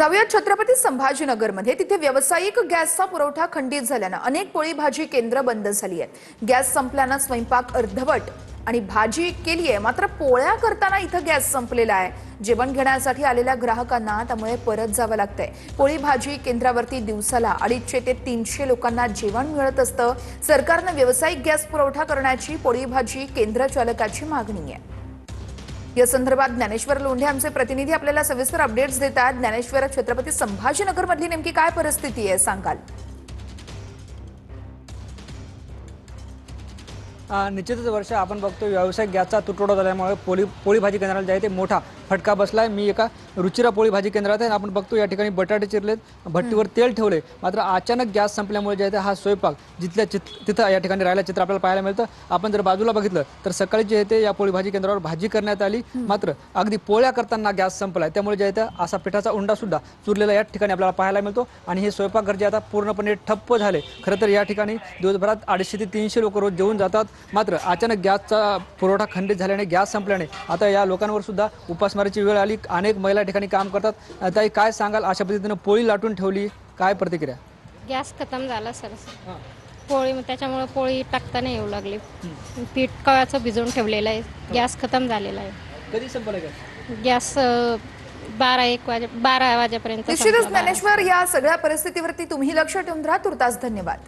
जाऊया छत्रपती संभाजीनगरमध्ये। तिथे व्यावसायिक गॅसचा पुरवठा खंडित झाल्याने अनेक पोळी भाजी केंद्र बंद झाली आहेत। गॅस संपल्याने स्वयंपाक अर्धवट आणि भाजी केली आहे, मात्र पोळ्या करताना इथं गॅस संपलेला आहे। जेवण घेण्यासाठी आलेल्या ग्राहकांना त्यामुळे परत जावं लागतंय। पोळी भाजी केंद्रावरती दिवसाला 250 ते 300 लोकांना जेवण मिळत असतं। सरकारने व्यावसायिक गॅस पुरवठा करण्याची पोळी भाजी केंद्र चालकाची मागणी आहे। या संदर्भात ज्ञानेश्वर लोंढे आमचे प्रतिनिधी आपल्याला सविस्तर अपडेट्स देतात। ज्ञानेश्वर, छत्रपती संभाजीनगर मधली नेमकी काय परिस्थिती आहे सांगाल? निश्चितच वर्ष आपण बघतो व्यावसायिक गॅसचा तुटवडा झाल्यामुळे पोळी भाजी केंद्राला जे आहे ते मोठा फटका बसलाय। मी एका रुचिरा पोळी भाजी केंद्रात आहे। आपण बघतो या ठिकाणी बटाटे चिरलेत, भट्टीवर तेल ठेवले, मात्र अचानक गॅस संपल्यामुळे जे आहे हा स्वयंपाक तिथं या ठिकाणी राहिला चित्र आपल्याला पाहायला मिळतं। आपण जर बाजूला बघितलं तर सकाळी जे आहे ते या पोळी भाजी केंद्रावर भाजी करण्यात आली, मात्र अगदी पोळ्या करताना गॅस संपलाय। त्यामुळे जे आहे असा पिठाचा उंडा सुद्धा चुरलेला या ठिकाणी आपल्याला पाहायला मिळतो आणि हे स्वयंपाकघर जे आता पूर्णपणे ठप्प झाले। खरं तर या ठिकाणी दिवसभरात 250 ते 300 लोक रोज जेवून जातात, मात्र अचानक गॅसचा पुरवठा खंडित झाल्याने, गॅस संपल्याने आता या लोकांवर सुद्धा उपासमारीची वेळ आली। अनेक महिला ठिकाणी काम करतात। ताई, काय सांगाल? अशा पद्धतीने पोळी लाटून ठेवली, काय प्रतिक्रिया? गॅस खतम झाला सर। पोळी त्याच्यामुळे पोळी टाकता नाही येऊ लागली। पीठ कवाचं भिजवून ठेवलेलं आहे, गॅस खतम झालेला आहे। कधी संपला गॅस 12 वाजेपर्यंत निश्चितच ज्ञानेश्वर, या सगळ्या परिस्थितीवरती तुम्ही लक्ष ठेवून राहा। तुर्तास धन्यवाद।